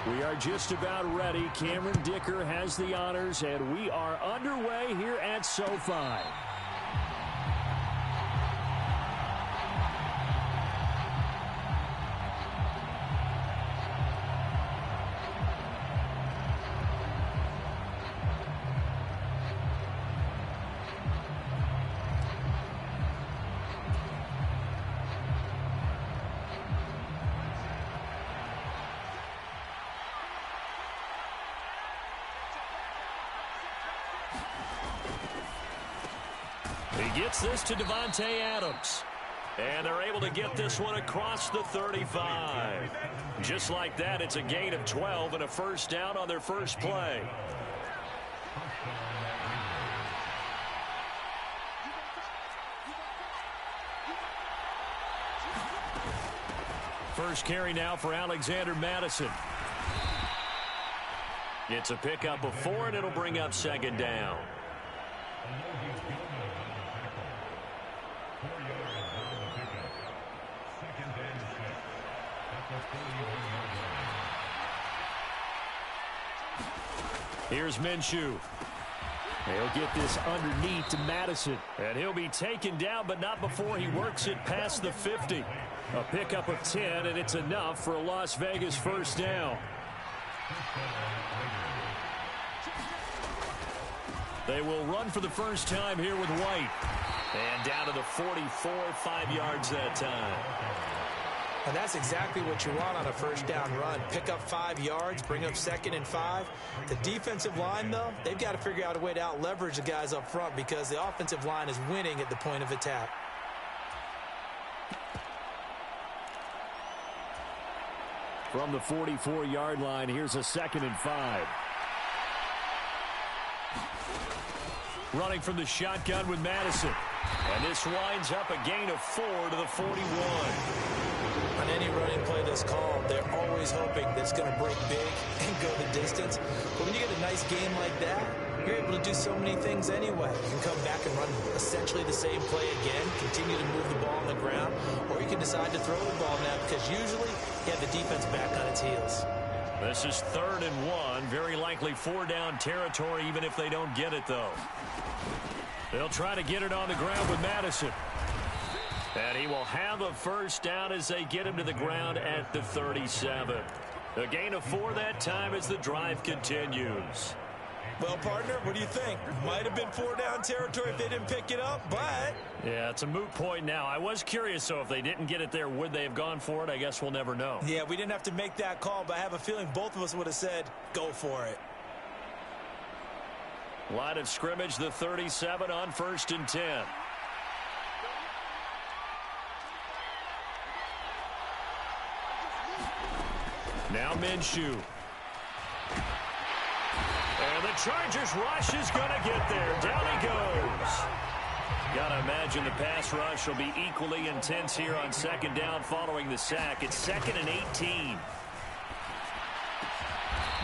We are just about ready. Cameron Dicker has the honors, and we are underway here at SoFi. He gets this to Davante Adams. And they're able to get this one across the 35. Just like that, it's a gain of 12 and a first down on their first play. First carry now for Alexander Madison. It's a pickup of 4, and it'll bring up second down. Here's Minshew. He'll get this underneath to Madison. And he'll be taken down, but not before he works it past the 50. A pickup of 10, and it's enough for a Las Vegas first down. They will run for the first time here with White. And down to the 44, 5 yards that time. And that's exactly what you want on a first down run. Pick up 5 yards, bring up 2nd and 5. The defensive line, though, they've got to figure out a way to out-leverage the guys up front because the offensive line is winning at the point of attack. From the 44-yard line, here's a 2nd and 5. Running from the shotgun with Madison. And this winds up a gain of 4 to the 41. On any running play that's called, they're always hoping that it's going to break big and go the distance. But when you get a nice game like that, you're able to do so many things anyway. You can come back and run essentially the same play again, continue to move the ball on the ground, or you can decide to throw the ball now because usually you have the defense back on its heels. This is 3rd and 1. Very likely 4-down territory, even if they don't get it, though. They'll try to get it on the ground with Madison. And he will have a first down as they get him to the ground at the 37. A gain of 4 that time as the drive continues. Well, partner, what do you think? Might have been 4-down territory if they didn't pick it up, but... Yeah, it's a moot point now. I was curious, so if they didn't get it there, would they have gone for it? I guess we'll never know. Yeah, we didn't have to make that call, but I have a feeling both of us would have said, go for it. Line of scrimmage, the 37 on 1st and 10. Now Minshew. And the Chargers rush is going to get there. Down he goes. Got to imagine the pass rush will be equally intense here on 2nd down following the sack. It's 2nd and 18.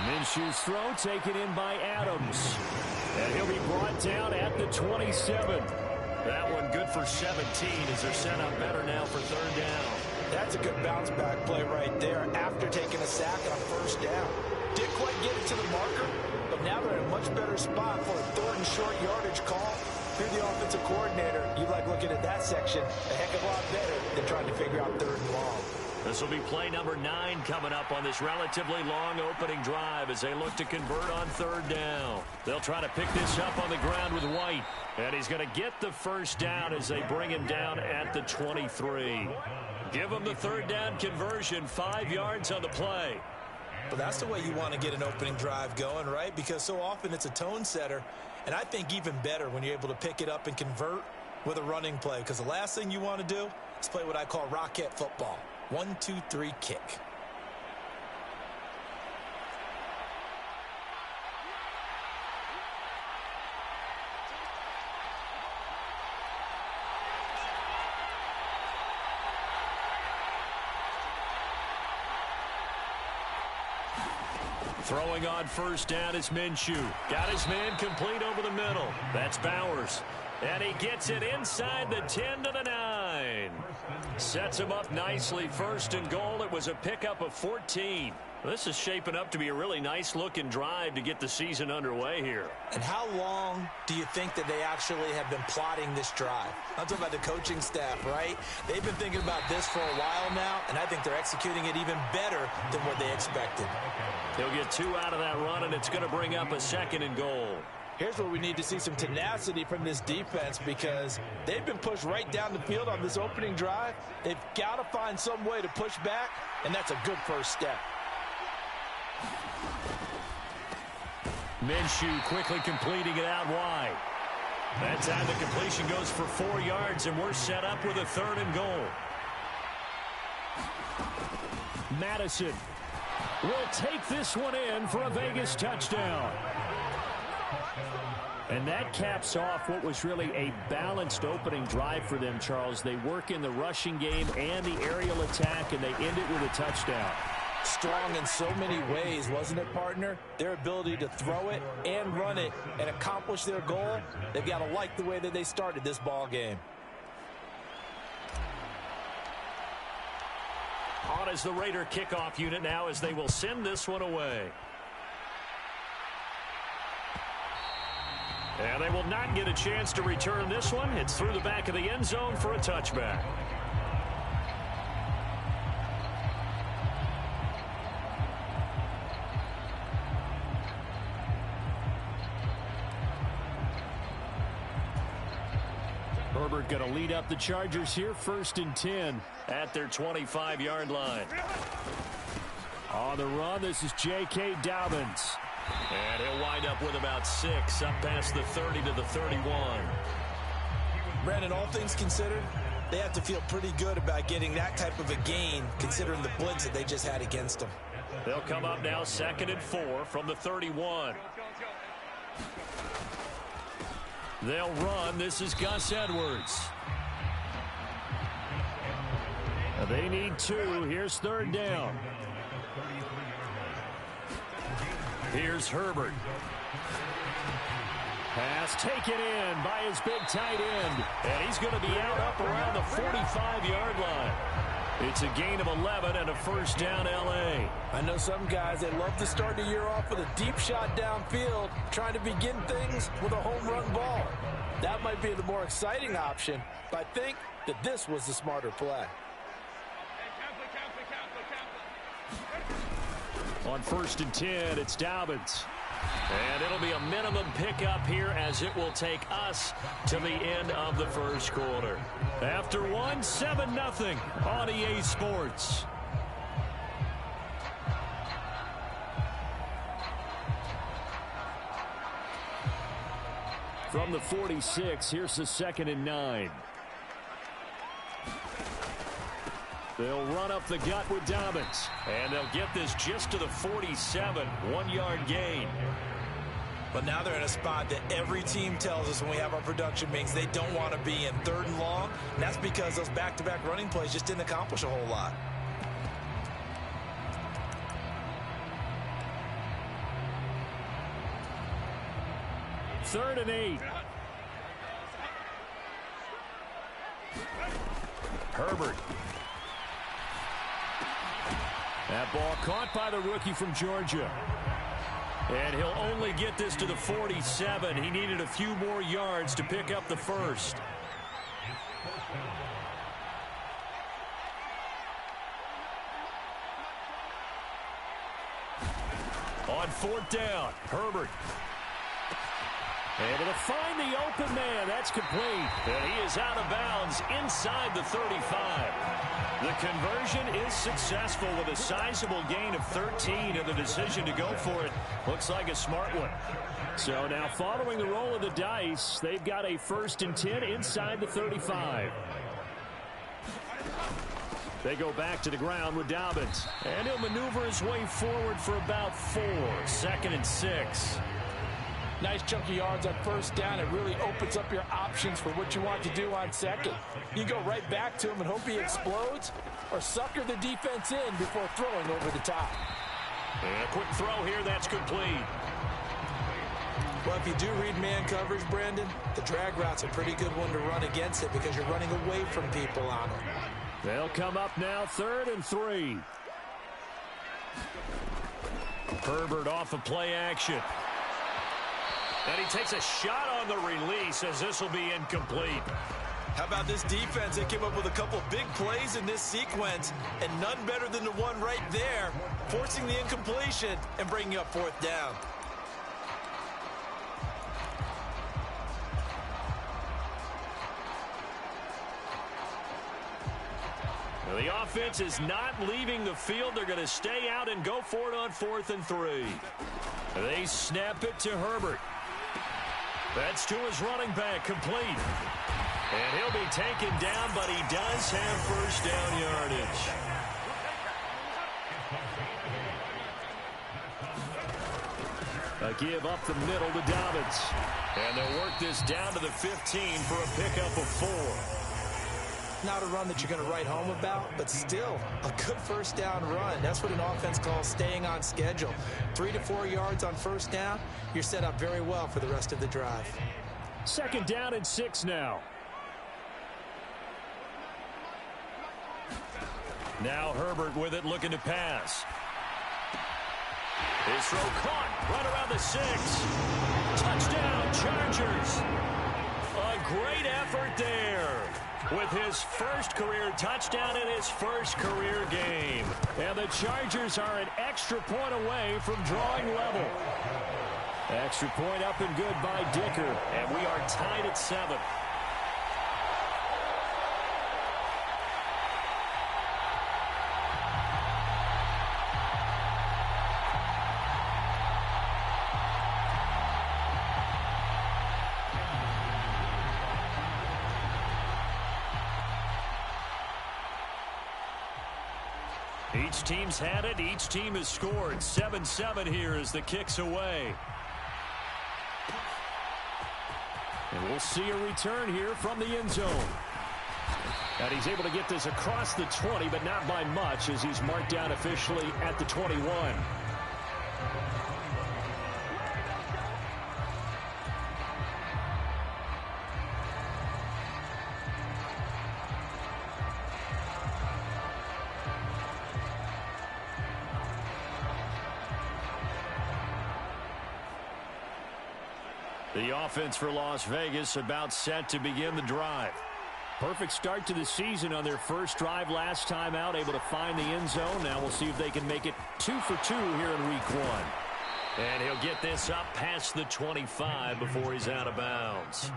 Minshew's throw taken in by Adams. And he'll be brought down at the 27. That one good for 17 as they're set up better now for 3rd down. That's a good bounce back play right there after taking a sack on 1st down. Didn't quite get it to the marker, but now they're in a much better spot for a 3rd and short yardage call. If you're the offensive coordinator, you like looking at that section a heck of a lot better than trying to figure out 3rd and long. This will be play number 9 coming up on this relatively long opening drive as they look to convert on 3rd down. They'll try to pick this up on the ground with White. And he's going to get the first down as they bring him down at the 23. Give him the 3rd down conversion, 5 yards on the play. But that's the way you want to get an opening drive going, right? Because so often it's a tone setter. And I think even better when you're able to pick it up and convert with a running play. Because the last thing you want to do is play what I call rocket football. 1, 2, 3, kick. Throwing on 1st down is Minshew. Got his man complete over the middle. That's Bowers. And he gets it inside the 10 to the 9. Sets him up nicely. 1st and goal. It was a pickup of 14. This is shaping up to be a really nice-looking drive to get the season underway here. And how long do you think that they actually have been plotting this drive? I'm talking about the coaching staff, right? They've been thinking about this for a while now, and I think they're executing it even better than what they expected. He'll get 2 out of that run, and it's going to bring up a 2nd and goal. Here's where we need to see some tenacity from this defense because they've been pushed right down the field on this opening drive. They've got to find some way to push back, and that's a good first step. Minshew quickly completing it out wide. That time the completion goes for 4 yards, and we're set up with a 3rd and goal. Madison will take this one in for a Vegas touchdown. And that caps off what was really a balanced opening drive for them, Charles. They work in the rushing game and the aerial attack, and they end it with a touchdown. Strong in so many ways, wasn't it, partner? Their ability to throw it and run it and accomplish their goal, they've got to like the way that they started this ball game. On is the Raider kickoff unit now as they will send this one away. And they will not get a chance to return this one. It's through the back of the end zone for a touchback. Herbert going to lead up the Chargers here, 1st and 10 at their 25-yard line. On the run, this is J.K. Dobbins. And he'll wind up with about 6 up past the 30 to the 31. Brandon, all things considered, they have to feel pretty good about getting that type of a gain considering the blitz that they just had against them. They'll come up now 2nd and 4 from the 31. They'll run. This is Gus Edwards. They need 2. Here's 3rd down. Here's Herbert. Pass taken in by his big tight end. And he's going to be out up around the 45-yard line. It's a gain of 11 and a 1st down L.A. I know some guys that love to start the year off with a deep shot downfield, trying to begin things with a home run ball. That might be the more exciting option, but I think that this was the smarter play. On 1st and 10, it's Dobbins. And it'll be a minimum pickup here as it will take us to the end of the 1st quarter. After 1, 7-0 on EA Sports. From the 46, here's the 2nd and 9. They'll run up the gut with Dobbins. And they'll get this just to the 47, 1-yard gain. But now they're in a spot that every team tells us when we have our production meetings they don't want to be in 3rd and long. And that's because those back-to-back running plays just didn't accomplish a whole lot. Third and 8. Herbert. That ball caught by the rookie from Georgia. And he'll only get this to the 47. He needed a few more yards to pick up the 1st. On 4th down, Herbert. Able to find the open man. That's complete. And he is out of bounds inside the 35. The conversion is successful with a sizable gain of 13, and the decision to go for it looks like a smart one. So now following the roll of the dice, they've got a 1st and 10 inside the 35. They go back to the ground with Dobbins. And he'll maneuver his way forward for about 4. 2nd and 6. Nice chunky yards on 1st down. It really opens up your options for what you want to do on 2nd. You go right back to him and hope he explodes, or sucker the defense in before throwing over the top. And a quick throw here, that's complete. Well, if you do read man coverage, Brandon, the drag route's a pretty good one to run against it because you're running away from people on it. They'll come up now 3rd and 3. Herbert off of play action. And he takes a shot on the release as this will be incomplete. How about this defense? They came up with a couple big plays in this sequence, and none better than the one right there, forcing the incompletion and bringing up fourth down. Well, the offense is not leaving the field. They're going to stay out and go for it on 4th and 3. They snap it to Herbert. That's to his running back, complete. And he'll be taken down, but he does have first down yardage. A give up the middle to Dobbins. And they'll work this down to the 15 for a pickup of 4. Not a run that you're going to write home about, but still a good first down run. That's what an offense calls staying on schedule. 3 to 4 yards on first down, you're set up very well for the rest of the drive. 2nd down and 6 now. Now Herbert with it, looking to pass. His throw caught right around the 6. Touchdown, Chargers. A great effort there with his first career touchdown in his first career game. And the Chargers are an extra point away from drawing level. Extra point up and good by Dicker. And we are tied at 7. Each team's had it. Each team has scored. 7-7 here as the kick's away. And we'll see a return here from the end zone. And he's able to get this across the 20, but not by much as he's marked down officially at the 21. The offense for Las Vegas about set to begin the drive. Perfect start to the season on their first drive last time out, able to find the end zone. Now we'll see if they can make it 2 for 2 here in week 1. And he'll get this up past the 25 before he's out of bounds.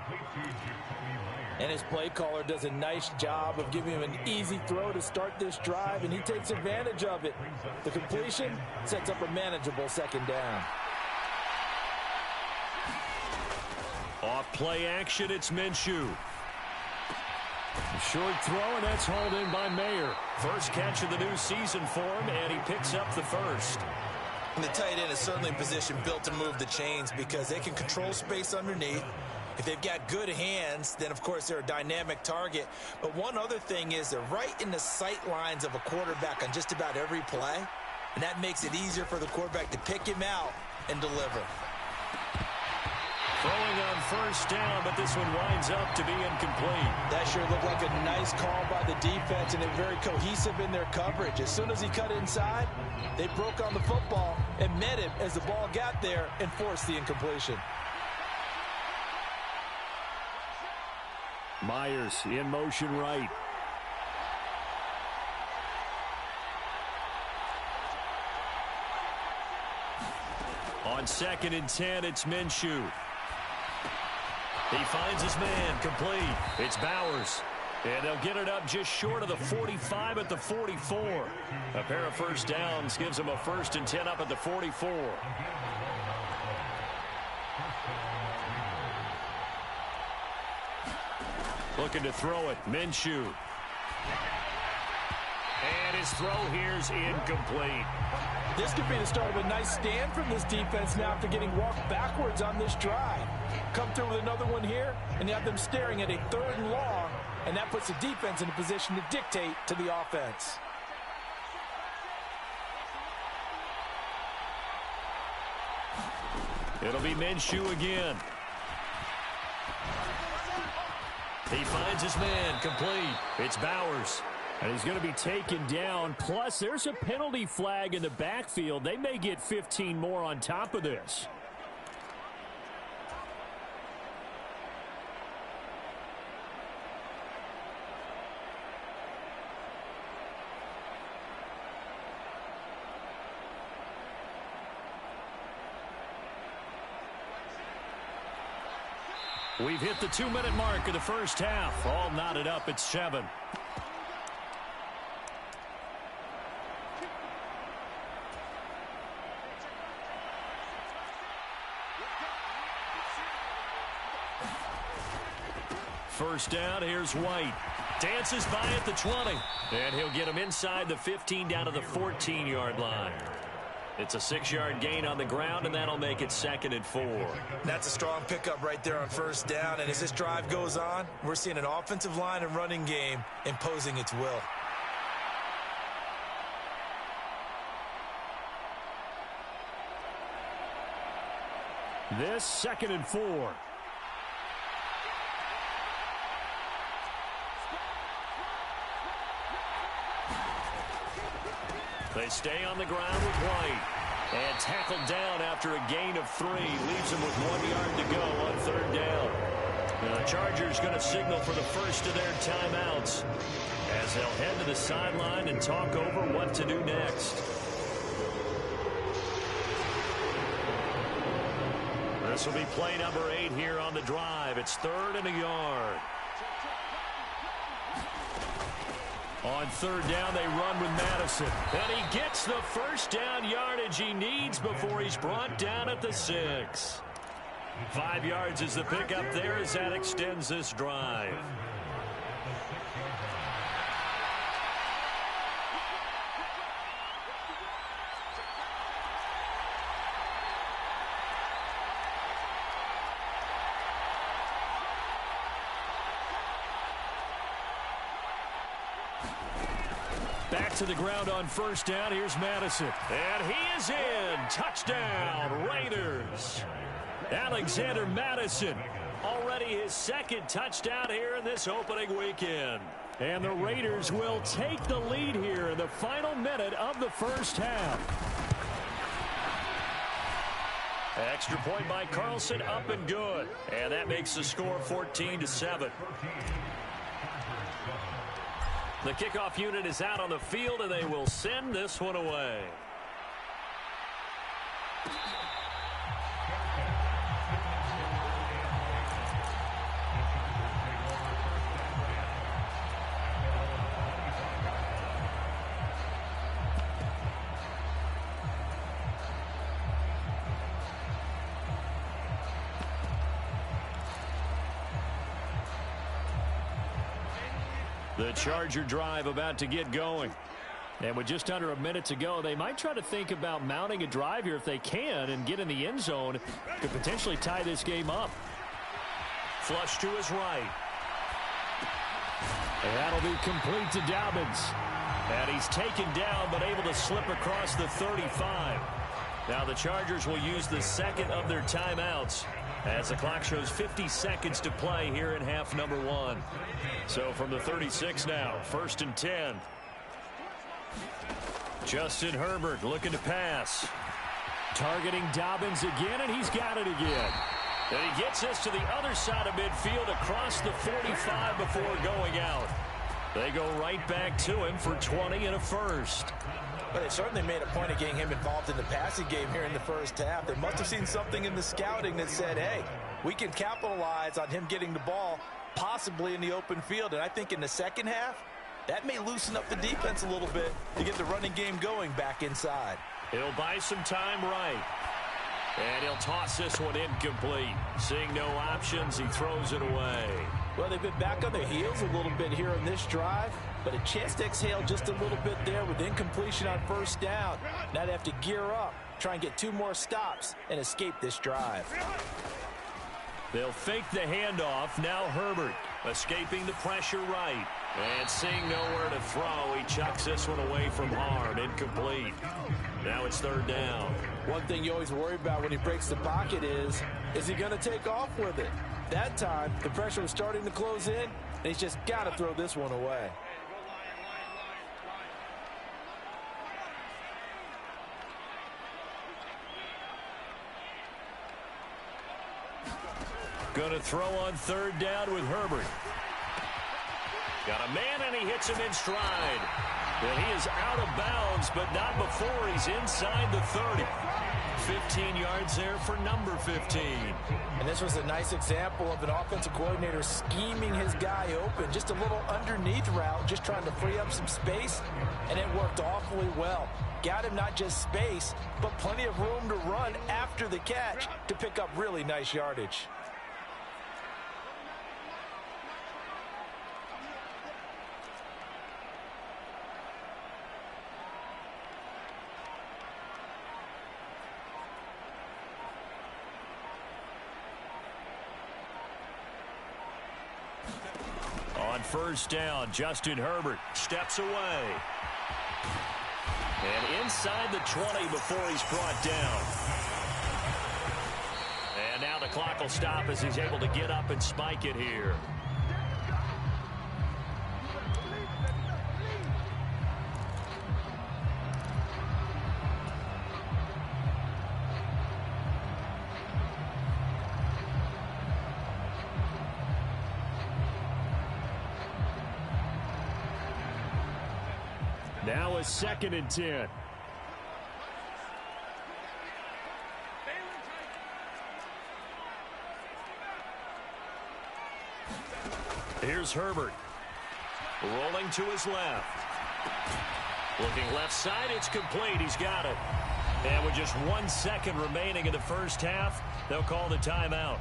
And his play caller does a nice job of giving him an easy throw to start this drive, and he takes advantage of it. The completion sets up a manageable 2nd down. Off play action, it's Minshew. A short throw, and that's hauled in by Mayer. First catch of the new season for him, and he picks up the first. And the tight end is certainly a position built to move the chains because they can control space underneath. If they've got good hands, then, of course, they're a dynamic target. But one other thing is they're right in the sight lines of a quarterback on just about every play, and that makes it easier for the quarterback to pick him out and deliver. Throwing on first down, but this one winds up to be incomplete. That sure looked like a nice call by the defense, and they're very cohesive in their coverage. As soon as he cut inside, they broke on the football and met him as the ball got there and forced the incompletion. Myers in motion right. On 2nd and 10, it's Minshew. He finds his man, complete. It's Bowers. And they'll get it up just short of the 45 at the 44. A pair of first downs gives them a 1st and 10 up at the 44. Looking to throw it, Minshew. And his throw here's incomplete. This could be the start of a nice stand from this defense now after getting walked backwards on this drive. Come through with another one here, and you have them staring at a 3rd and long, and that puts the defense in a position to dictate to the offense. It'll be Minshew again. He finds his man, complete. It's Bowers. And he's going to be taken down. Plus, there's a penalty flag in the backfield. They may get 15 more on top of this. We've hit the 2-minute mark of the first half. All knotted up at 7. First down, here's White. Dances by at the 20. And he'll get him inside the 15 down to the 14-yard line. It's a 6-yard gain on the ground, and that'll make it 2nd and 4. That's a strong pickup right there on first down. And as this drive goes on, we're seeing an offensive line and running game imposing its will. This 2nd and 4. They stay on the ground with White. And tackled down after a gain of 3. Leaves him with 1 yard to go on 3rd down. Now the Chargers going to signal for the first of their timeouts as they'll head to the sideline and talk over what to do next. This will be play number 8 here on the drive. It's 3rd and a yard. On 3rd down, they run with Madison. And he gets the first down yardage he needs before he's brought down at the 6. 5 yards is the pickup there as that extends this drive. Back to the ground on first down. Here's Madison. And he is in. Touchdown, Raiders. Alexander Madison, already his 2nd touchdown here in this opening weekend. And the Raiders will take the lead here in the final minute of the first half. Extra point by Carlson, up and good. And that makes the score 14-7. The kickoff unit is out on the field, and they will send this one away. The Charger drive about to get going. And with just under a minute to go, they might try to think about mounting a drive here if they can and get in the end zone to potentially tie this game up. Flush to his right. And that'll be complete to Dobbins. And he's taken down but able to slip across the 35. Now the Chargers will use the 2nd of their timeouts as the clock shows 50 seconds to play here in half number 1. So from the 36 now, 1st and 10. Justin Herbert looking to pass. Targeting Dobbins again, and he's got it again. And he gets this to the other side of midfield across the 45 before going out. They go right back to him for 20 and a first. But they certainly made a point of getting him involved in the passing game here in the first half. They must have seen something in the scouting that said, hey, we can capitalize on him getting the ball possibly in the open field. And I think in the second half, that may loosen up the defense a little bit to get the running game going back inside. He'll buy some time right. And he'll toss this one incomplete. Seeing no options, he throws it away. Well, they've been back on their heels a little bit here on this drive, but a chance to exhale just a little bit there with incompletion on first down. Now they have to gear up, try and get 2 more stops, and escape this drive. They'll fake the handoff. Now Herbert escaping the pressure right. And seeing nowhere to throw, he chucks this one away from hard. Incomplete. Now it's 3rd down. One thing you always worry about when he breaks the pocket is he going to take off with it? That time, the pressure was starting to close in, and he's just got to throw this one away. Going to throw on third down with Herbert. Got a man, and he hits him in stride. And he is out of bounds, but not before he's inside the 30. 15 yards there for number 15. And this was a nice example of an offensive coordinator scheming his guy open. Just a little underneath route, just trying to free up some space, and it worked awfully well. Got him not just space, but plenty of room to run after the catch to pick up really nice yardage. On first down, Justin Herbert steps away. And inside the 20 before he's brought down. And now the clock will stop as he's able to get up and spike it here. Now a 2nd and 10. Here's Herbert. Rolling to his left. Looking left side, it's complete. He's got it. And with just 1 second remaining in the first half, they'll call the timeout.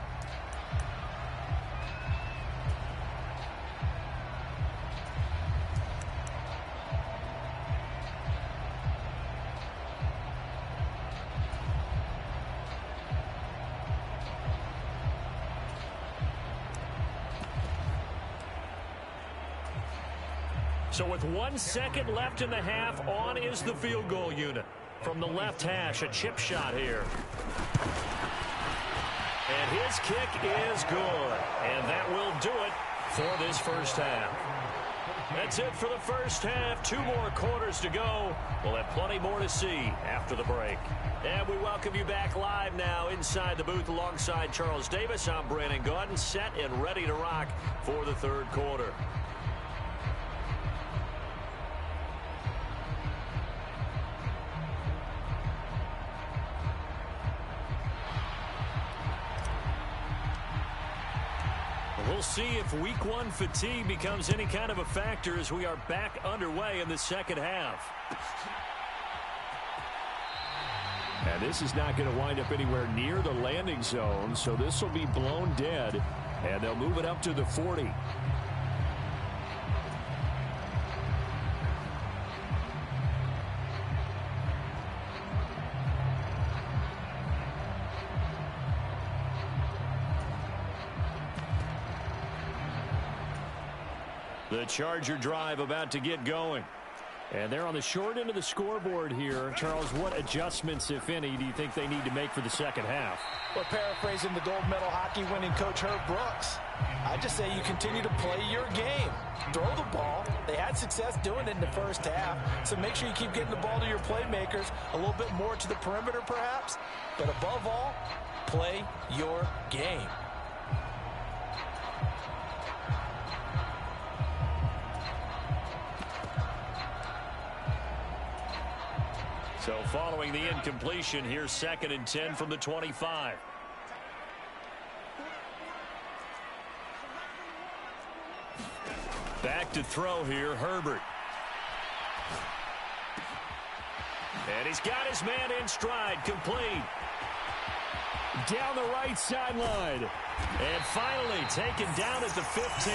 So with 1 second left in the half, on is the field goal unit. From the left hash, a chip shot here. And his kick is good. And that will do it for this first half. That's it for the first half. 2 more quarters to go. We'll have plenty more to see after the break. And we welcome you back live now inside the booth alongside Charles Davis. I'm Brandon Gaudin, set and ready to rock for the third quarter. We'll see if week 1 fatigue becomes any kind of a factor as we are back underway in the second half. And this is not going to wind up anywhere near the landing zone, so this will be blown dead, and they'll move it up to the 40. The Charger drive about to get going. And they're on the short end of the scoreboard here. Charles, what adjustments, if any, do you think they need to make for the second half? Well, paraphrasing the gold medal hockey winning coach Herb Brooks, I just say you continue to play your game. Throw the ball. They had success doing it in the first half, so make sure you keep getting the ball to your playmakers, a little bit more to the perimeter perhaps, but above all, play your game. So following the incompletion, here's 2nd and 10 from the 25. Back to throw here, Herbert. And he's got his man in stride, complete. Down the right sideline. And finally taken down at the 15.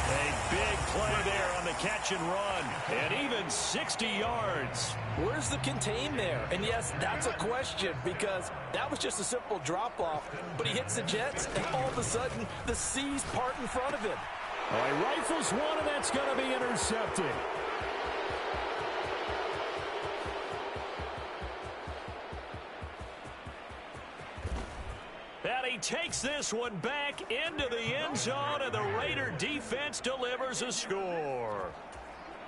A big play there on the catch and run. And even 60 yards. Where's the contain there? And yes, that's a question because that was just a simple drop-off. But he hits the Jets, and all of a sudden, the seas part in front of him. All right, rifles one, and that's going to be intercepted. And he takes this one back into the end zone, and the Raider defense delivers a score.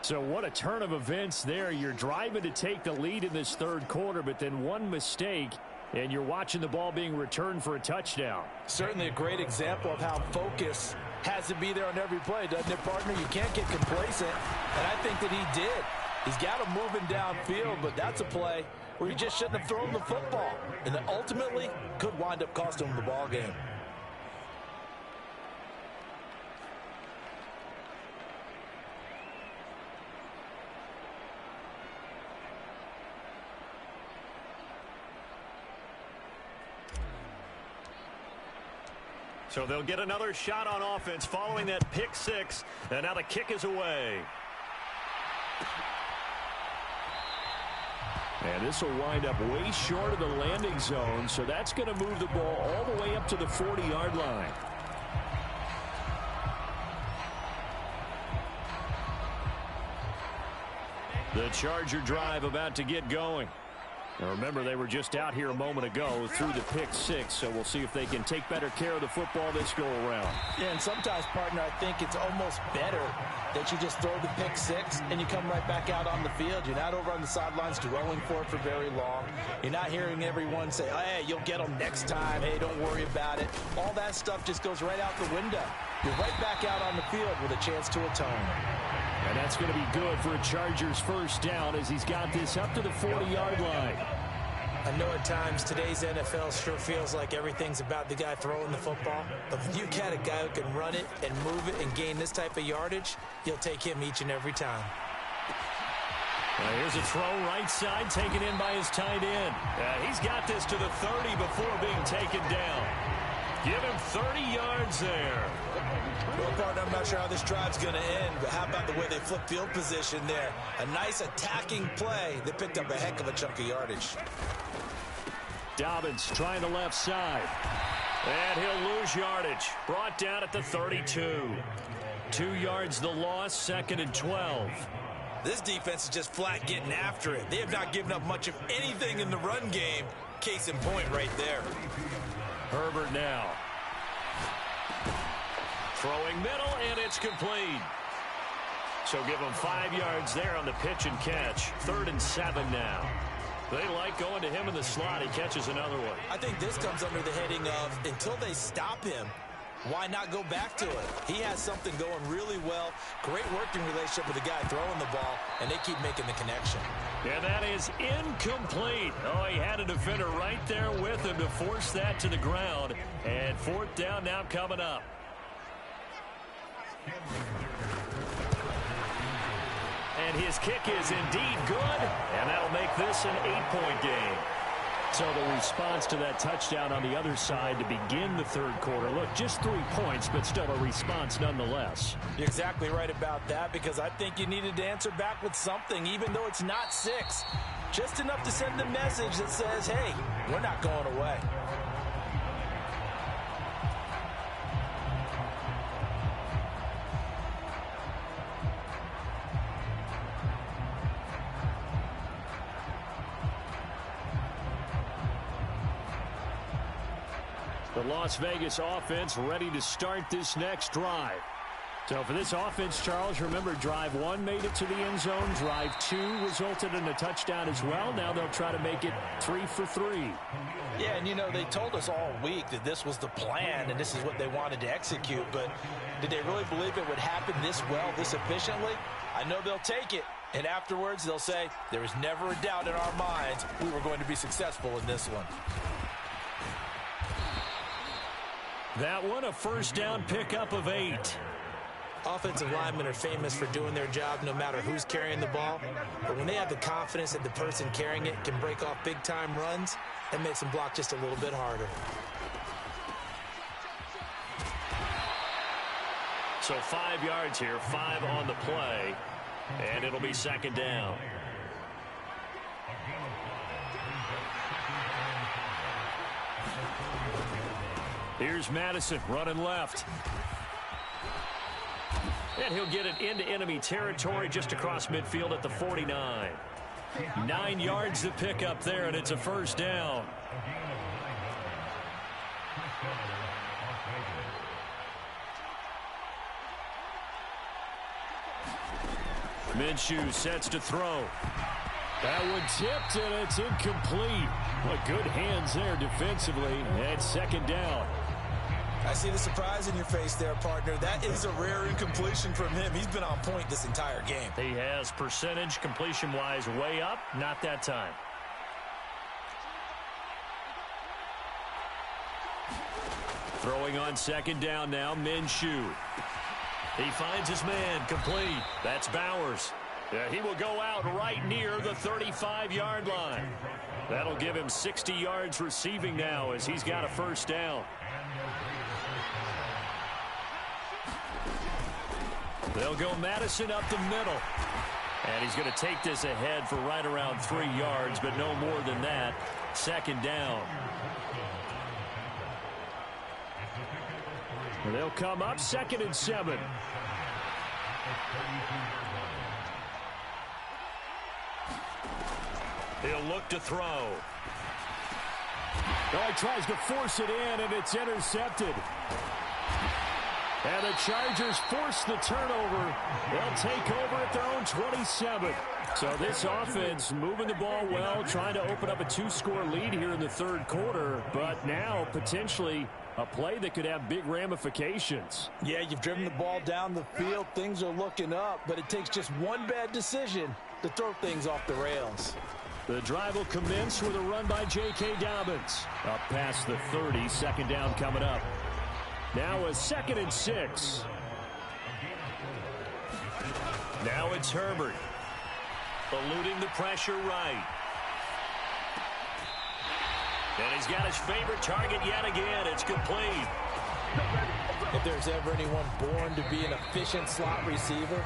So what a turn of events there. You're driving to take the lead in this third quarter, but then one mistake, And you're watching the ball being returned for a touchdown. Certainly a great example of how focus has to be there on every play, doesn't it, partner? You can't get complacent, and I think that he did. He's got him moving downfield, but that's a play where he just shouldn't have thrown the football, and that ultimately could wind up costing him the ball game. So they'll get another shot on offense following that pick six, and now the kick is away. And this will wind up way short of the landing zone, so that's going to move the ball all the way up to the 40-yard line. The Charger drive about to get going. Now remember, they were just out here a moment ago through the pick six, so we'll see if they can take better care of the football this go around. Yeah, and sometimes, partner, I think it's almost better that you just throw the pick six and you come right back out on the field. You're not over on the sidelines dwelling for it for very long. You're not hearing everyone say, hey, you'll get them next time. Hey, don't worry about it. All that stuff just goes right out the window. You're right back out on the field with a chance to atone. And that's going to be good for a Chargers first down as he's got this up to the 40-yard line. I know at times today's NFL sure feels like everything's about the guy throwing the football. But when you got a guy who can run it and move it and gain this type of yardage, you'll take him each and every time. Here's a throw right side taken in by his tight end. He's got this to the 30 before being taken down. Give him 30 yards there. Well, partner, I'm not sure how this drive's going to end, but how about the way they flip field position there? A nice attacking play. They picked up a heck of a chunk of yardage. Dobbins trying the left side. And he'll lose yardage. Brought down at the 32. 2 yards the loss, 2nd and 12. This defense is just flat getting after it. They have not given up much of anything in the run game. Case in point right there. Herbert now. Throwing middle, and it's complete. So give him 5 yards there on the pitch and catch. 3rd and 7 now. They like going to him in the slot. He catches another one. I think this comes under the heading of until they stop him, why not go back to it? He has something going really well. Great working relationship with the guy throwing the ball, and they keep making the connection. And that is incomplete. Oh, he had a defender right there with him to force that to the ground. And 4th down now coming up. And his kick is indeed good, and that'll make this an 8-point game. So the response to that touchdown on the other side to begin the 3rd quarter. Look, just 3 points, but still a response nonetheless. You're exactly right about that, because I think you needed to answer back with something, even though it's not 6. Just enough to send the message that says, hey, we're not going away. The Las Vegas offense ready to start this next drive. So for this offense, Charles, remember drive 1 made it to the end zone. Drive 2 resulted in a touchdown as well. Now they'll try to make it 3 for 3. Yeah, and you know, they told us all week that this was the plan and this is what they wanted to execute. But did they really believe it would happen this well, this efficiently? I know they'll take it. And afterwards, they'll say, there was never a doubt in our minds we were going to be successful in this one. That one, a first down pickup of 8. Offensive linemen are famous for doing their job no matter who's carrying the ball. But when they have the confidence that the person carrying it can break off big-time runs, that makes them block just a little bit harder. So 5 yards here, 5 on the play, and it'll be 2nd down. Here's Madison running left. And he'll get it into enemy territory just across midfield at the 49. 9 yards to pick up there, and it's a first down. Minshew sets to throw. That one tipped, and it's incomplete. Well, good hands there defensively, and second down. I see the surprise in your face there, partner. That is a rare incompletion from him. He's been on point this entire game. He has percentage completion-wise way up, not that time. Throwing on second down now, Minshew. He finds his man, complete. That's Bowers. He will go out right near the 35-yard line. That'll give him 60 yards receiving now as he's got a first down. They'll go Madison up the middle. And he's going to take this ahead for right around 3 yards, but no more than that. Second down. And they'll come up 2nd and 7. He'll look to throw. Oh, he tries to force it in, and it's intercepted. And the Chargers force the turnover. They'll take over at their own 27. So this offense moving the ball well, trying to open up a 2-score lead here in the third quarter. But now potentially a play that could have big ramifications. Yeah, you've driven the ball down the field. Things are looking up, but it takes just one bad decision to throw things off the rails. The drive will commence with a run by J.K. Dobbins. Up past the 30, second down coming up. Now a 2nd and 6. Now it's Herbert. Eluding the pressure right. And he's got his favorite target yet again. It's complete. If there's ever anyone born to be an efficient slot receiver,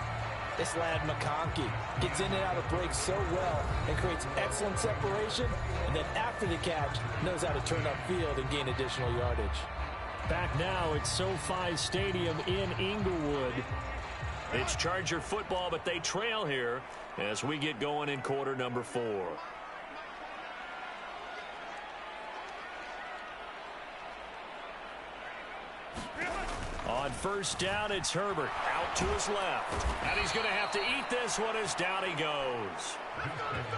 it's lad McConkey. Gets in and out of breaks so well and creates excellent separation. And then after the catch, knows how to turn upfield and gain additional yardage. Back now at SoFi Stadium in Inglewood. It's Charger football, but they trail here as we get going in quarter number 4. On first down, it's Herbert out to his left. And he's going to have to eat this one as down he goes.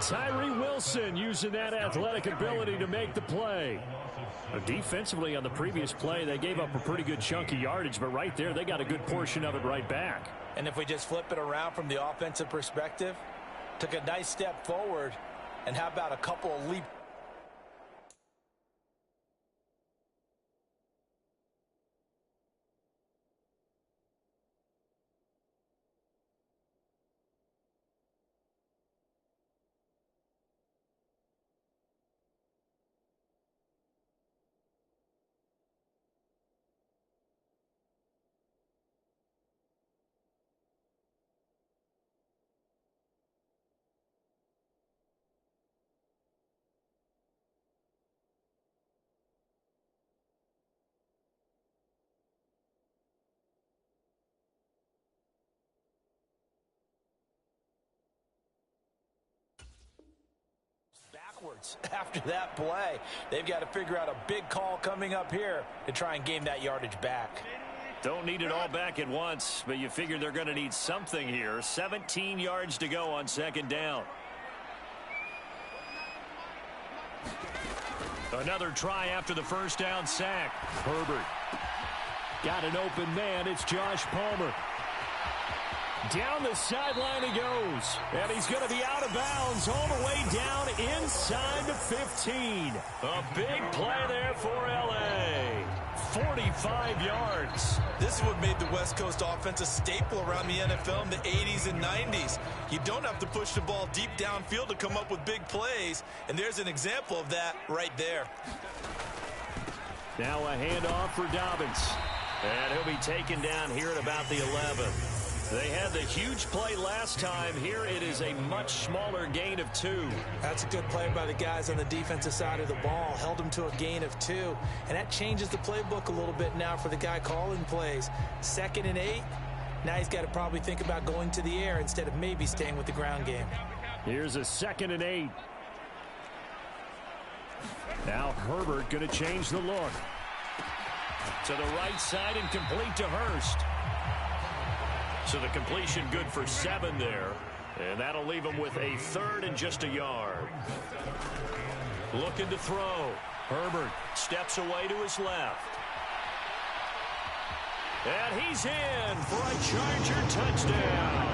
Tyree Wilson using that athletic ability to make the play. Defensively on the previous play, they gave up a pretty good chunk of yardage, but right there, they got a good portion of it right back. And if we just flip it around from the offensive perspective, took a nice step forward, and how about a couple of leap? After that play, they've got to figure out a big call coming up here to try and gain that yardage back. Don't need it all back at once, but you figure they're going to need something here. 17 yards to go on second down. Another try after the first down sack. Herbert got an open man. It's Josh Palmer. Down the sideline he goes. And he's going to be out of bounds all the way down inside the 15. A big play there for L.A. 45 yards. This is what made the West Coast offense a staple around the NFL in the 80s and 90s. You don't have to push the ball deep downfield to come up with big plays. And there's an example of that right there. Now a handoff for Dobbins. And he'll be taken down here at about the 11. They had the huge play last time. Here it is a much smaller gain of 2. That's a good play by the guys on the defensive side of the ball. Held them to a gain of 2. And that changes the playbook a little bit now for the guy calling plays. 2nd and 8. Now he's got to probably think about going to the air instead of maybe staying with the ground game. Here's a 2nd and 8. Now Herbert going to change the look. To the right side and complete to Hurst. So the completion good for 7 there. And that'll leave him with a third and just a yard. Looking to throw. Herbert steps away to his left. And he's in for a Charger touchdown.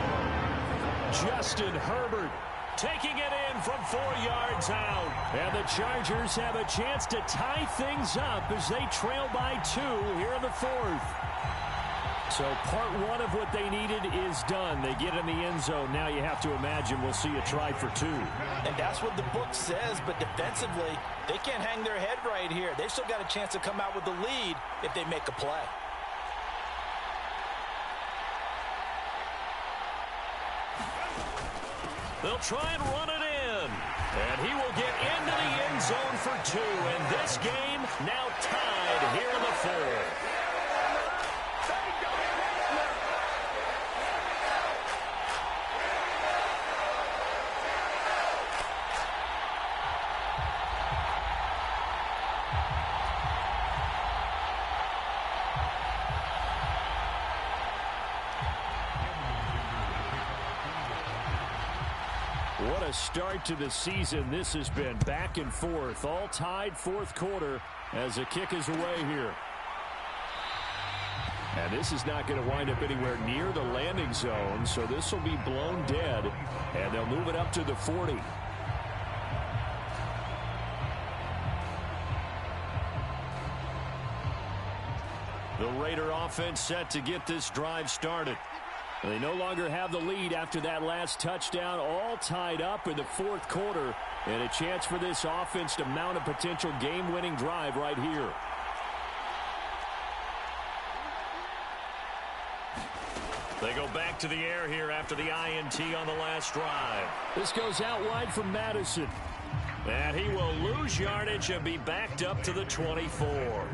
Justin Herbert taking it in from 4 yards out. And the Chargers have a chance to tie things up as they trail by 2 here in the 4th. So part 1 of what they needed is done. They get in the end zone. Now you have to imagine we'll see a try for 2. And that's what the book says, but defensively, they can't hang their head right here. They've still got a chance to come out with the lead if they make a play. They'll try and run it in. And he will get into the end zone for 2. And this game now tied here in the 4th. What a start to the season this has been. Back and forth, all tied 4th quarter as the kick is away here. And this is not going to wind up anywhere near the landing zone, so this will be blown dead, and they'll move it up to the 40. The Raider offense set to get this drive started. They no longer have the lead after that last touchdown, all tied up in the 4th quarter, and a chance for this offense to mount a potential game-winning drive right here. They go back to the air here after the INT on the last drive. This goes out wide from Madison. And he will lose yardage and be backed up to the 24.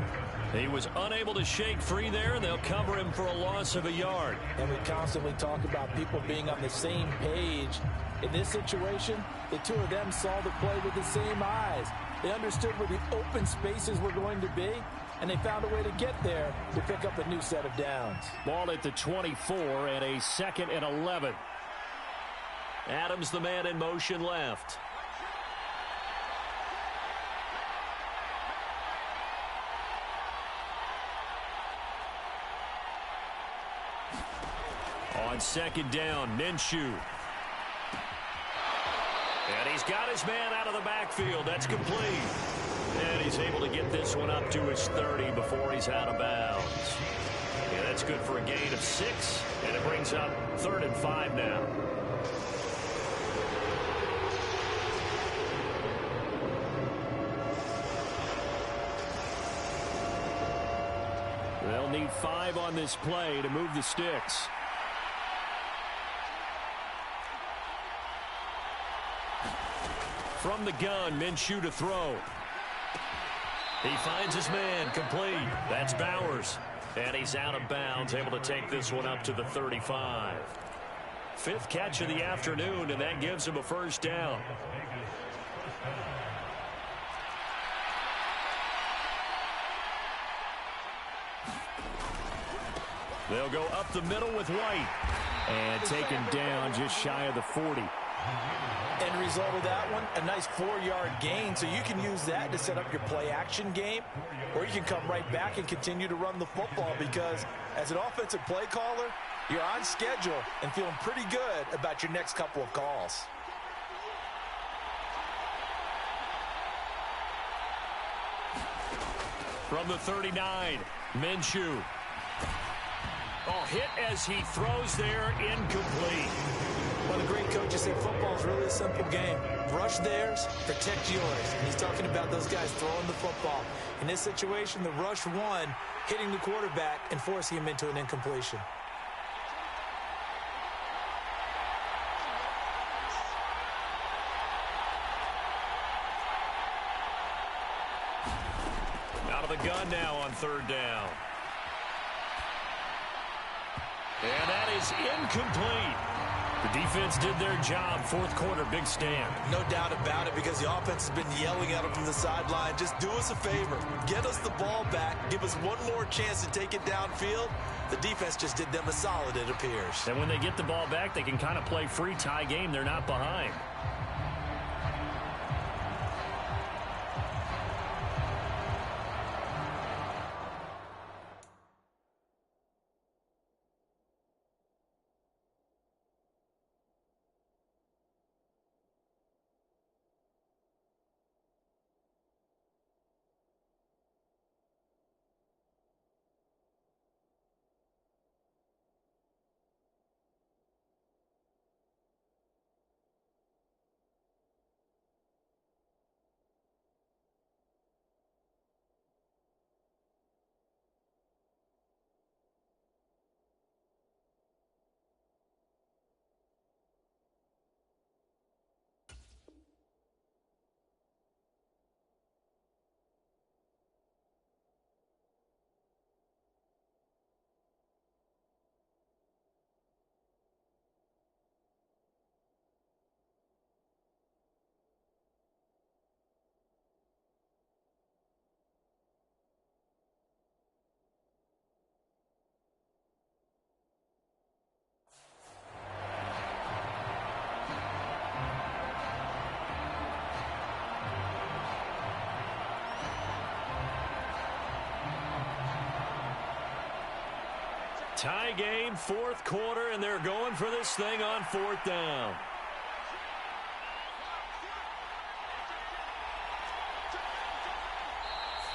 He was unable to shake free there, and they'll cover him for a loss of a yard. And we constantly talk about people being on the same page. In this situation, the two of them saw the play with the same eyes. They understood where the open spaces were going to be, and they found a way to get there to pick up a new set of downs. Ball at the 24 and a 2nd and 11. Adams, the man in motion left. On 2nd down, Minshew. And he's got his man out of the backfield. That's complete. And he's able to get this one up to his 30 before he's out of bounds. Yeah, that's good for a gain of 6. And it brings up 3rd and 5 now. They'll need 5 on this play to move the sticks. From the gun, Minshew to throw. He finds his man, complete. That's Bowers. And he's out of bounds, able to take this one up to the 35. 5th catch of the afternoon, and that gives him a 1st down. They'll go up the middle with White. And taken down just shy of the 40. End result of that one, a nice 4-yard gain, so you can use that to set up your play-action game, or you can come right back and continue to run the football, because as an offensive play caller, you're on schedule and feeling pretty good about your next couple of calls. From the 39, Minshew. Oh, hit as he throws there, incomplete. One of the great coaches said football is really a simple game. Rush theirs, protect yours. And he's talking about those guys throwing the football. In this situation, the rush won, hitting the quarterback and forcing him into an incompletion. Out of the gun now on 3rd down. And that is incomplete. The defense did their job. Fourth quarter, big stand. No doubt about it, because the offense has been yelling at them from the sideline. Just do us a favor. Get us the ball back. Give us one more chance to take it downfield. The defense just did them a solid, it appears. And when they get the ball back, they can kind of play free tie game. They're not behind. Tie game, fourth quarter, and they're going for this thing on fourth down.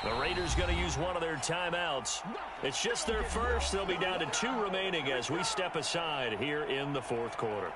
The Raiders going to use one of their timeouts. It's just their first. They'll be down to 2 remaining as we step aside here in the fourth quarter.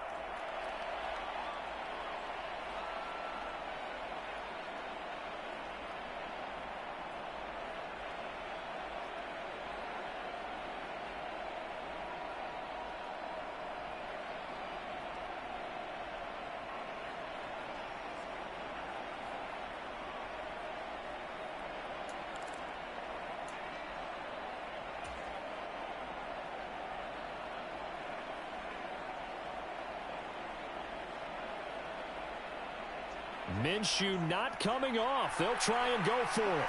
Minshew not coming off. They'll try and go for it.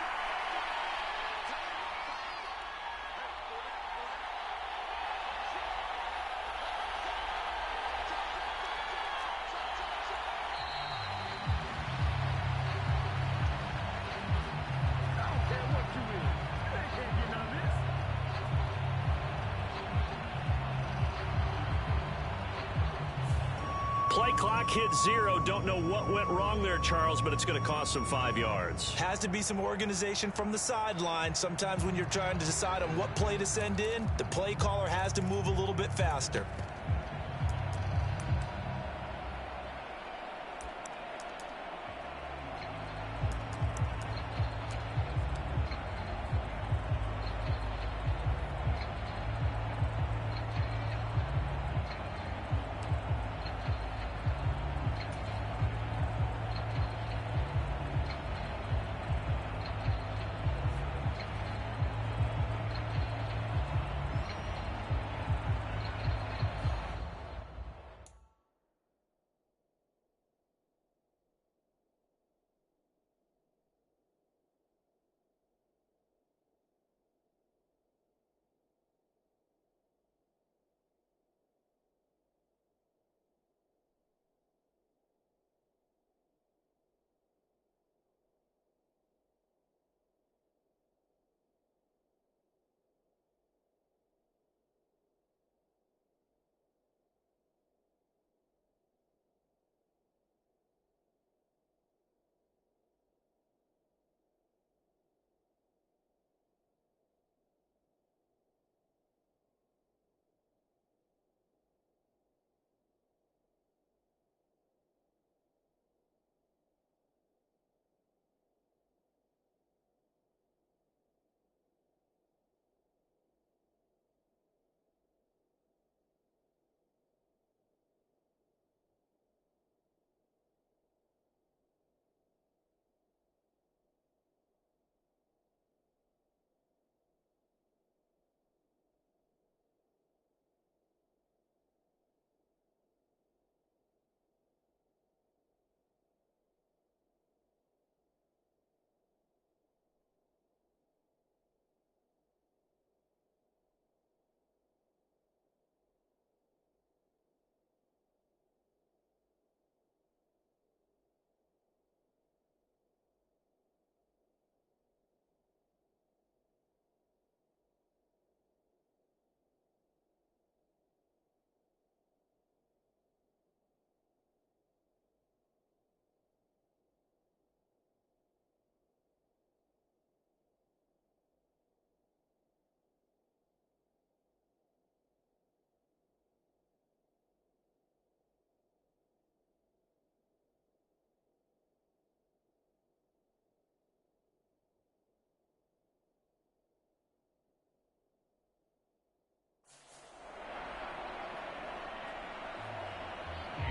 Play clock hit 0. Don't know what went wrong there, Charles, but it's going to cost them 5 yards. Has to be some organization from the sideline. Sometimes when you're trying to decide on what play to send in, the play caller has to move a little bit faster.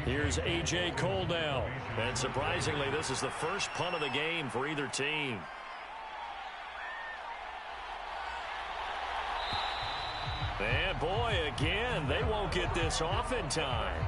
Here's A.J. Cole now. And surprisingly, this is the first punt of the game for either team. And boy, again, they won't get this off in time.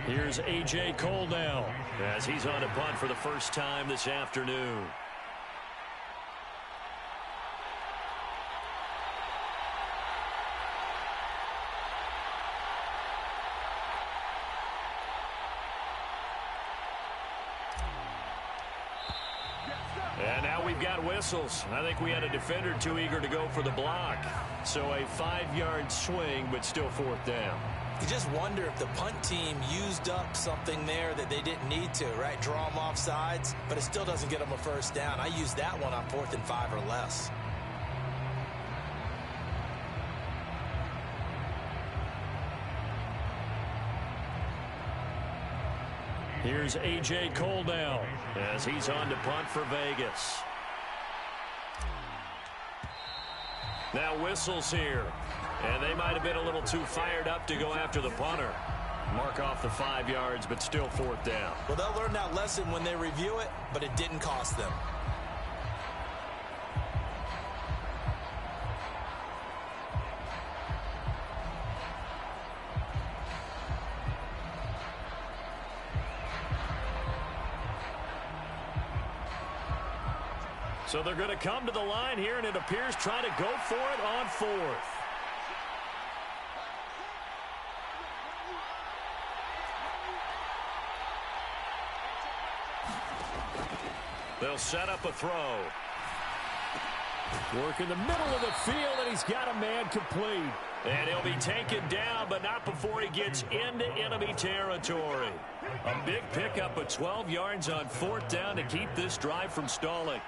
Here's A.J. Cole now as he's on a punt for the first time this afternoon. And now we've got whistles. I think we had a defender too eager to go for the block. So a 5-yard swing, but still fourth down. You just wonder if the punt team used up something there that they didn't need to, right? Draw them off sides, but it still doesn't get them a first down. I used that one on 4th and 5 or less. Here's A.J. Cole now as he's on to punt for Vegas. Now whistles here. And they might have been a little too fired up to go after the punter. Mark off the 5 yards, but still fourth down. Well, they'll learn that lesson when they review it, but it didn't cost them. So they're going to come to the line here, and it appears trying to go for it on 4th. They'll set up a throw. Work in the middle of the field, and he's got a man complete. And he'll be taken down, but not before he gets into enemy territory. A big pickup of 12 yards on 4th down to keep this drive from stalling.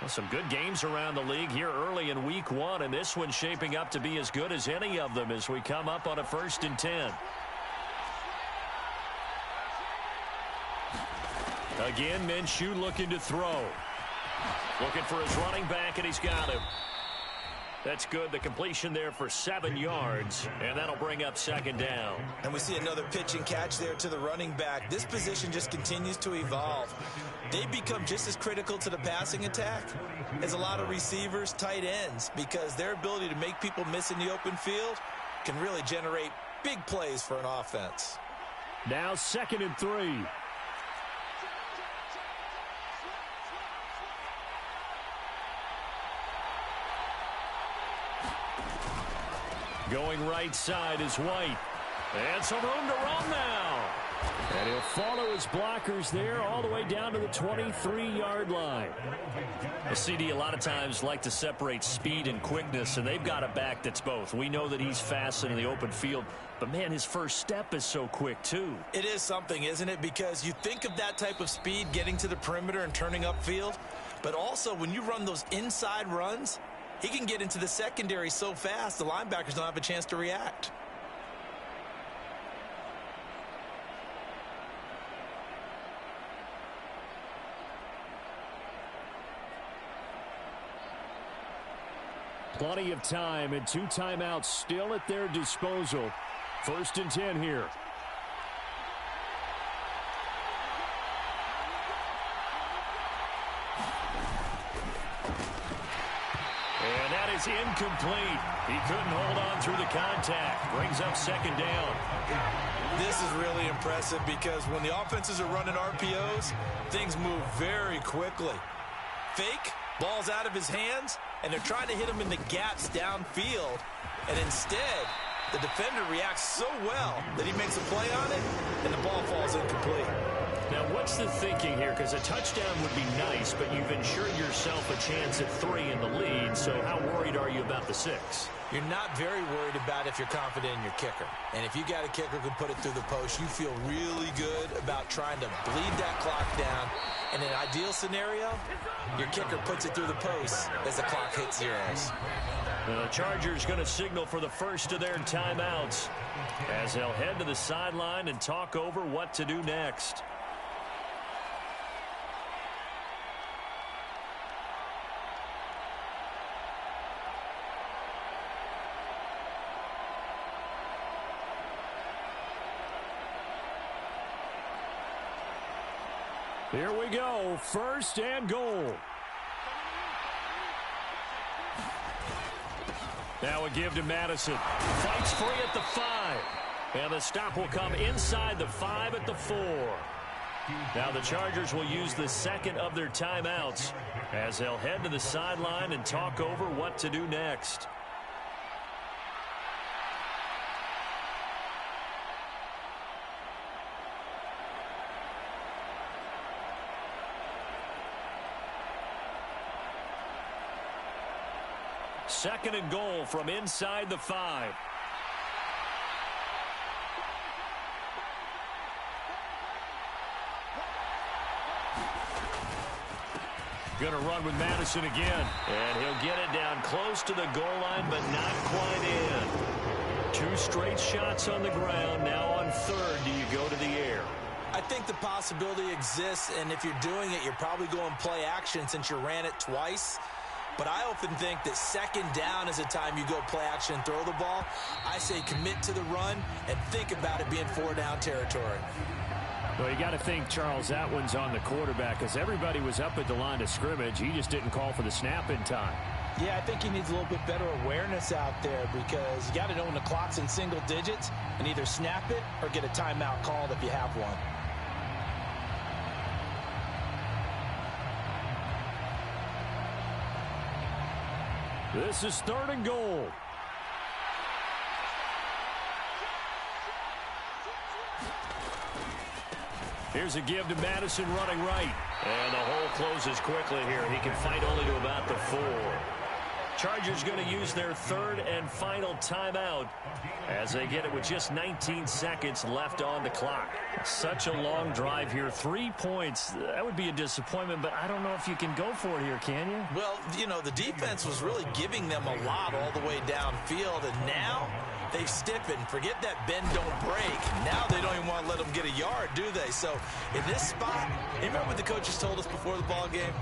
Well, some good games around the league here early in week 1, and this one's shaping up to be as good as any of them as we come up on a 1st and 10. Again, Minshew looking to throw. Looking for his running back, and he's got him. That's good. The completion there for 7 yards, and that'll bring up 2nd down. And we see another pitch and catch there to the running back. This position just continues to evolve. They become just as critical to the passing attack as a lot of receivers, tight ends, because their ability to make people miss in the open field can really generate big plays for an offense. Now 2nd and 3. Going right side is White. And some room to run now. And he'll follow his blockers there all the way down to the 23-yard line. The CD a lot of times like to separate speed and quickness, and they've got a back that's both. We know that he's fast in the open field, but, man, his first step is so quick, too. It is something, isn't it? Because you think of that type of speed getting to the perimeter and turning upfield, but also when you run those inside runs, he can get into the secondary so fast the linebackers don't have a chance to react. Plenty of time and 2 timeouts still at their disposal. 1st and 10 here. And that is incomplete. He couldn't hold on through the contact. Brings up 2nd down. This is really impressive because when the offenses are running RPOs, things move very quickly. Fake, ball's out of his hands, and they're trying to hit him in the gaps downfield. And instead, the defender reacts so well that he makes a play on it, and the ball falls incomplete. Now, what's the thinking here? Because a touchdown would be nice, but you've ensured yourself a chance at 3 in the lead, so how worried are you about the 6? You're not very worried about if you're confident in your kicker. And if you got a kicker who can put it through the post, you feel really good about trying to bleed that clock down. In an ideal scenario, your kicker puts it through the post as the clock hits zeros. The Chargers going to signal for the first of their timeouts as they'll head to the sideline and talk over what to do next. Here we go, 1st and goal. Now a give to Madison. Fights free at the 5. And the stop will come inside the 5 at the 4. Now the Chargers will use the second of their timeouts as they'll head to the sideline and talk over what to do next. Second and goal from inside the 5. Going to run with Madison again. And he'll get it down close to the goal line, but not quite in. 2 straight shots on the ground. Now on 3rd, do you go to the air? I think the possibility exists, and if you're doing it, you're probably going play action since you ran it twice. But I often think that 2nd down is a time you go play action and throw the ball. I say commit to the run and think about it being 4-down territory. Well, you got to think, Charles, that one's on the quarterback because everybody was up at the line of scrimmage. He just didn't call for the snap in time. Yeah, I think he needs a little bit better awareness out there because you got to know when the clock's in single digits and either snap it or get a timeout called if you have one. This is 3rd and goal. Here's a give to Madison running right. And the hole closes quickly here. He can fight only to about the 4. Chargers going to use their 3rd and final timeout as they get it with just 19 seconds left on the clock. Such a long drive here. 3 points. That would be a disappointment, but I don't know if you can go for it here, can you? Well, you know, the defense was really giving them a lot all the way downfield, and now they've stiffened. Forget that bend, don't break. Now they don't even want to let them get a yard, do they? So in this spot, you remember what the coaches told us before the ball game?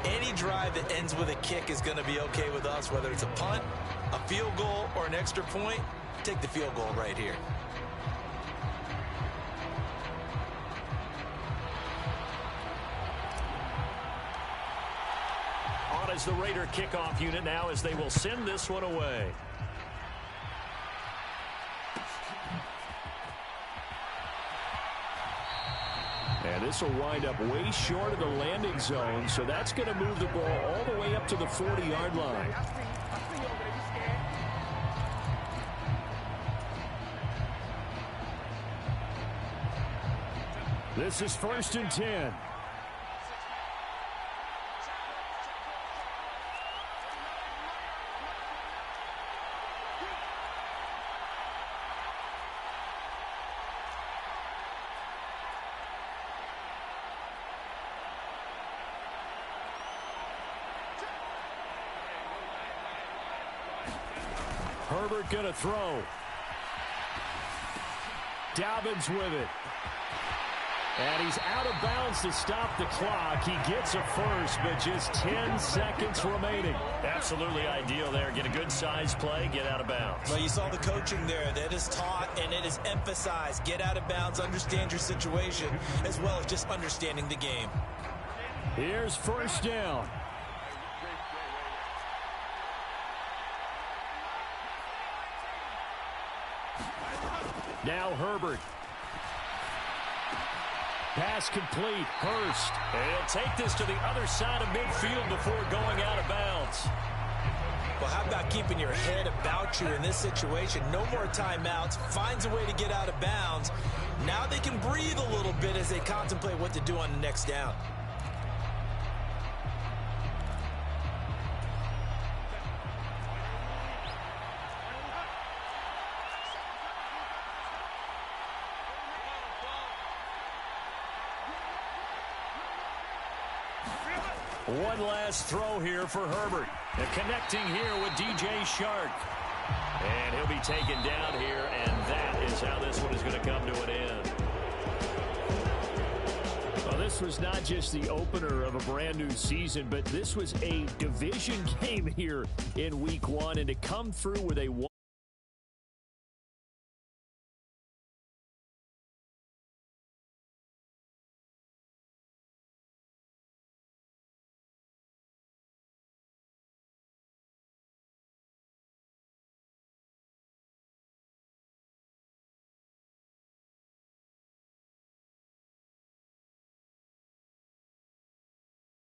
Any drive that ends with a kick is going to be okay with us, whether it's a punt, a field goal, or an extra point. Take the field goal right here. On is the Raider kickoff unit now as they will send this one away. And this will wind up way short of the landing zone, so that's going to move the ball all the way up to the 40-yard line. This is 1st and 10. Herbert going to throw. Dobbins with it. And he's out of bounds to stop the clock. He gets a first, but just 10 seconds remaining. Absolutely ideal there. Get a good size play, get out of bounds. Well, you saw the coaching there. That is taught and it is emphasized. Get out of bounds, understand your situation, as well as just understanding the game. Here's 1st down. Now Herbert. Pass complete. Hurst. And he'll take this to the other side of midfield before going out of bounds. Well, how about keeping your head about you in this situation? No more timeouts. Finds a way to get out of bounds. Now they can breathe a little bit as they contemplate what to do on the next down. One last throw here for Herbert. And connecting here with DJ Shark. And he'll be taken down here, and that is how this one is going to come to an end. Well, this was not just the opener of a brand new season, but this was a division game here in Week 1, and to come through with a